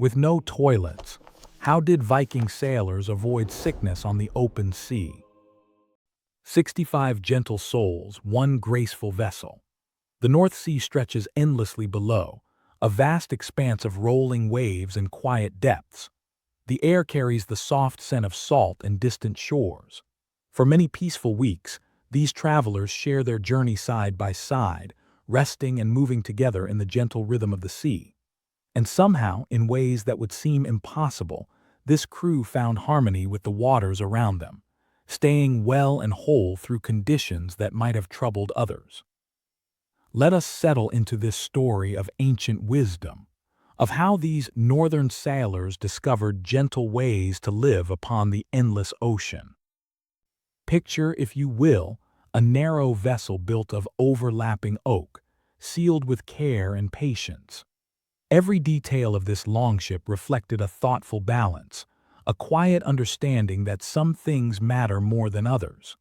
With no toilets, how did Viking sailors avoid sickness on the open sea? 65 gentle souls, one graceful vessel. The North Sea stretches endlessly below, a vast expanse of rolling waves and quiet depths. The air carries the soft scent of salt and distant shores. For many peaceful weeks, these travelers share their journey side by side, resting and moving together in the gentle rhythm of the sea. And somehow, in ways that would seem impossible, this crew found harmony with the waters around them, staying well and whole through conditions that might have troubled others. Let us settle into this story of ancient wisdom, of how these northern sailors discovered gentle ways to live upon the endless ocean. Picture, if you will, a narrow vessel built of overlapping oak, sealed with care and patience. Every detail of this longship reflected a thoughtful balance, a quiet understanding that some things matter more than others.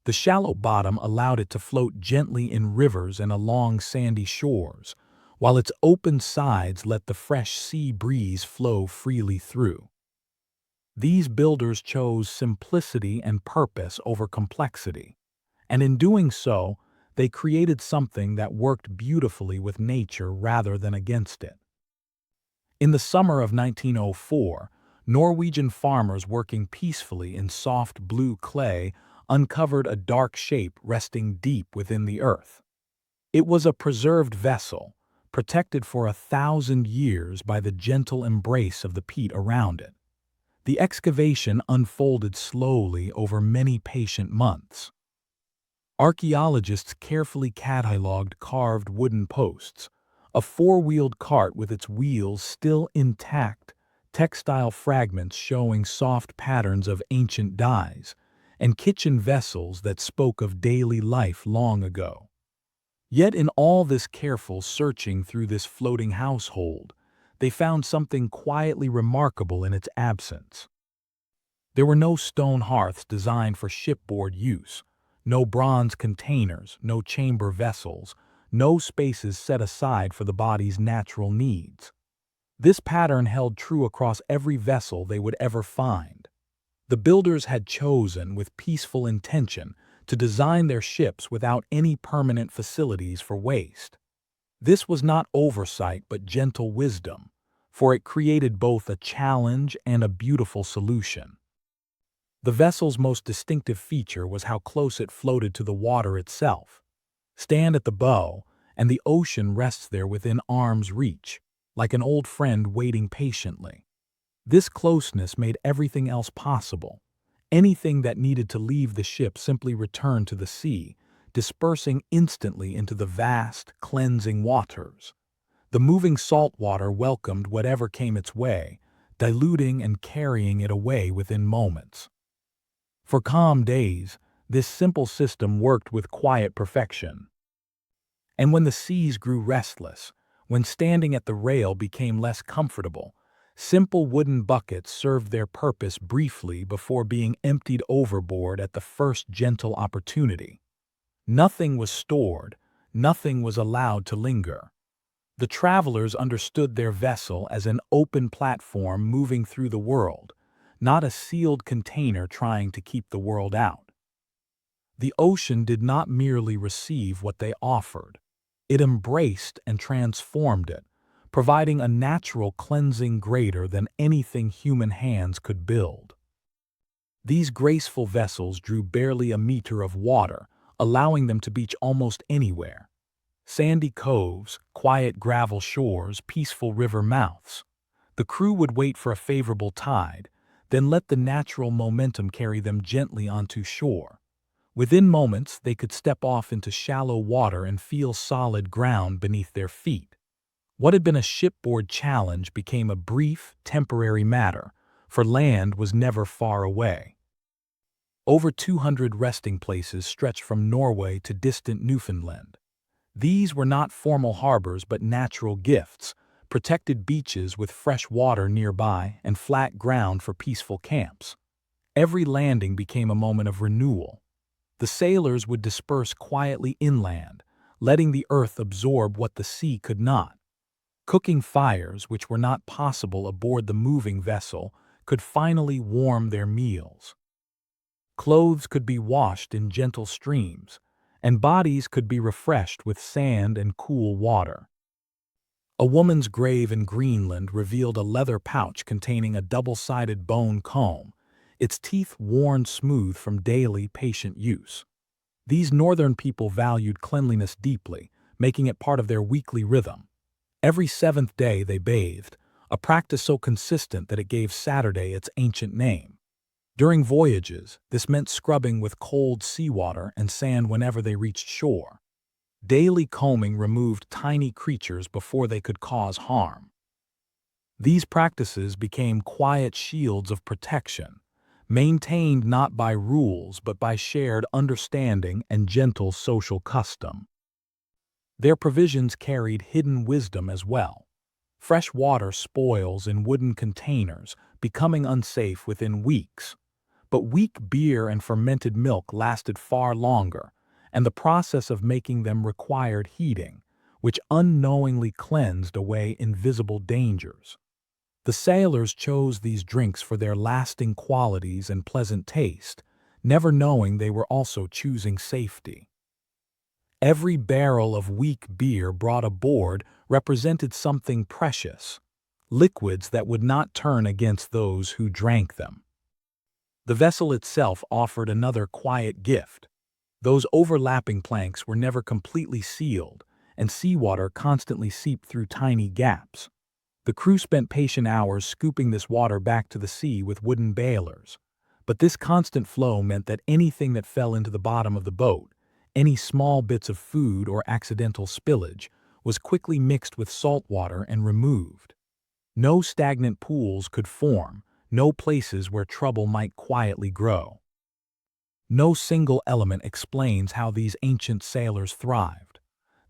The shallow bottom allowed it to float gently in rivers and along sandy shores, while its open sides let the fresh sea breeze flow freely through. These builders chose simplicity and purpose over complexity, and in doing so, they created something that worked beautifully with nature rather than against it. In the summer of 1904, Norwegian farmers working peacefully in soft blue clay uncovered a dark shape resting deep within the earth. It was a preserved vessel, protected for 1,000 years by the gentle embrace of the peat around it. The excavation unfolded slowly over many patient months. Archaeologists carefully cataloged carved wooden posts, a four-wheeled cart with its wheels still intact, textile fragments showing soft patterns of ancient dyes, and kitchen vessels that spoke of daily life long ago. Yet in all this careful searching through this floating household, they found something quietly remarkable in its absence. There were no stone hearths designed for shipboard use, no bronze containers, no chamber vessels, no spaces set aside for the body's natural needs. This pattern held true across every vessel they would ever find. The builders had chosen, with peaceful intention, to design their ships without any permanent facilities for waste. This was not oversight but gentle wisdom, for it created both a challenge and a beautiful solution. The vessel's most distinctive feature was how close it floated to the water itself. Stand at the bow, and the ocean rests there within arm's reach, like an old friend waiting patiently. This closeness made everything else possible. Anything that needed to leave the ship simply returned to the sea, dispersing instantly into the vast, cleansing waters. The moving salt water welcomed whatever came its way, diluting and carrying it away within moments. For calm days, this simple system worked with quiet perfection. And when the seas grew restless, when standing at the rail became less comfortable, simple wooden buckets served their purpose briefly before being emptied overboard at the first gentle opportunity. Nothing was stored, nothing was allowed to linger. The travelers understood their vessel as an open platform moving through the world, not a sealed container trying to keep the world out. The ocean did not merely receive what they offered. It embraced and transformed it, providing a natural cleansing greater than anything human hands could build. These graceful vessels drew barely a meter of water, allowing them to beach almost anywhere. Sandy coves, quiet gravel shores, peaceful river mouths. The crew would wait for a favorable tide, then let the natural momentum carry them gently onto shore. Within moments, they could step off into shallow water and feel solid ground beneath their feet. What had been a shipboard challenge became a brief, temporary matter, for land was never far away. Over 200 resting places stretched from Norway to distant Newfoundland. These were not formal harbors but natural gifts, protected beaches with fresh water nearby and flat ground for peaceful camps. Every landing became a moment of renewal. The sailors would disperse quietly inland, letting the earth absorb what the sea could not. Cooking fires, which were not possible aboard the moving vessel, could finally warm their meals. Clothes could be washed in gentle streams, and bodies could be refreshed with sand and cool water. A woman's grave in Greenland revealed a leather pouch containing a double-sided bone comb, its teeth worn smooth from daily patient use. These northern people valued cleanliness deeply, making it part of their weekly rhythm. Every seventh day they bathed, a practice so consistent that it gave Saturday its ancient name. During voyages, this meant scrubbing with cold seawater and sand whenever they reached shore. Daily combing removed tiny creatures before they could cause harm. These practices became quiet shields of protection, maintained not by rules but by shared understanding and gentle social custom. Their provisions carried hidden wisdom as well. Fresh water spoils in wooden containers, becoming unsafe within weeks. But weak beer and fermented milk lasted far longer, and the process of making them required heating, which unknowingly cleansed away invisible dangers. The sailors chose these drinks for their lasting qualities and pleasant taste, never knowing they were also choosing safety. Every barrel of weak beer brought aboard represented something precious, liquids that would not turn against those who drank them. The vessel itself offered another quiet gift. Those overlapping planks were never completely sealed, and seawater constantly seeped through tiny gaps. The crew spent patient hours scooping this water back to the sea with wooden bailers. But this constant flow meant that anything that fell into the bottom of the boat, any small bits of food or accidental spillage, was quickly mixed with salt water and removed. No stagnant pools could form, no places where trouble might quietly grow. No single element explains how these ancient sailors thrived.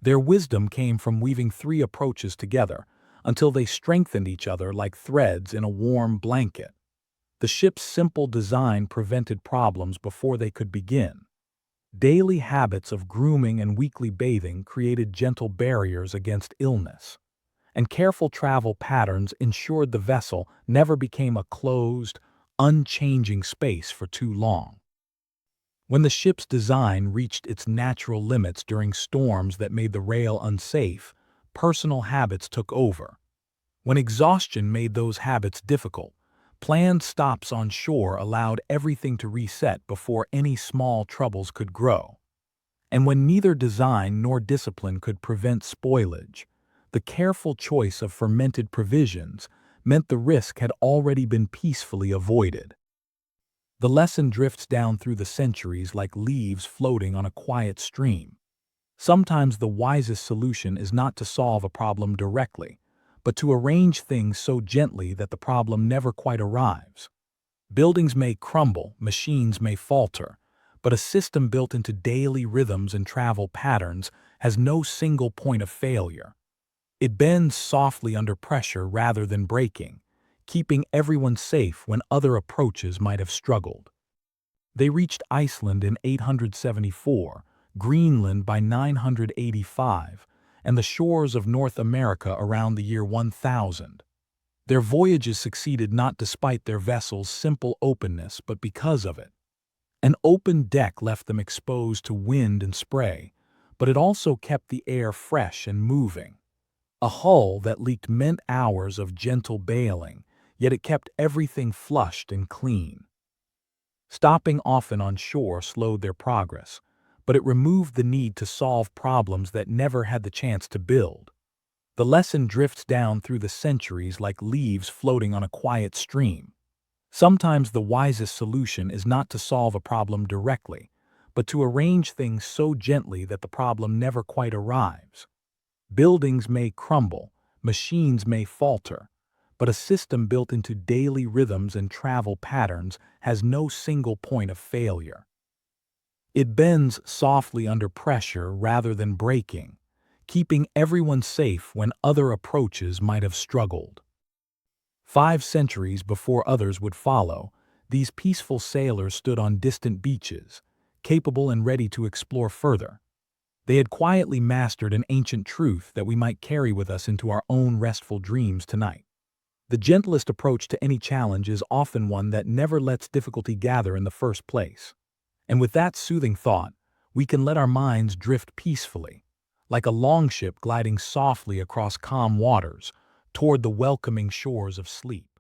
Their wisdom came from weaving three approaches together, until they strengthened each other like threads in a warm blanket. The ship's simple design prevented problems before they could begin. Daily habits of grooming and weekly bathing created gentle barriers against illness, and careful travel patterns ensured the vessel never became a closed, unchanging space for too long. When the ship's design reached its natural limits during storms that made the rail unsafe, personal habits took over. When exhaustion made those habits difficult, planned stops on shore allowed everything to reset before any small troubles could grow. And when neither design nor discipline could prevent spoilage, the careful choice of fermented provisions meant the risk had already been peacefully avoided. The lesson drifts down through the centuries like leaves floating on a quiet stream. Sometimes the wisest solution is not to solve a problem directly, but to arrange things so gently that the problem never quite arrives. Buildings may crumble, machines may falter, but a system built into daily rhythms and travel patterns has no single point of failure. It bends softly under pressure rather than breaking, keeping everyone safe when other approaches might have struggled. They reached Iceland in 874, Greenland by 985, and the shores of North America around the year 1000. Their voyages succeeded not despite their vessel's simple openness but because of it. An open deck left them exposed to wind and spray, but it also kept the air fresh and moving. A hull that leaked meant hours of gentle bailing, yet it kept everything flushed and clean. Stopping often on shore slowed their progress, but it removed the need to solve problems that never had the chance to build. The lesson drifts down through the centuries like leaves floating on a quiet stream. Sometimes the wisest solution is not to solve a problem directly, but to arrange things so gently that the problem never quite arrives. Buildings may crumble, machines may falter, but a system built into daily rhythms and travel patterns has no single point of failure. It bends softly under pressure rather than breaking, keeping everyone safe when other approaches might have struggled. 5 centuries before others would follow, these peaceful sailors stood on distant beaches, capable and ready to explore further. They had quietly mastered an ancient truth that we might carry with us into our own restful dreams tonight. The gentlest approach to any challenge is often one that never lets difficulty gather in the first place. And with that soothing thought, we can let our minds drift peacefully, like a longship gliding softly across calm waters toward the welcoming shores of sleep.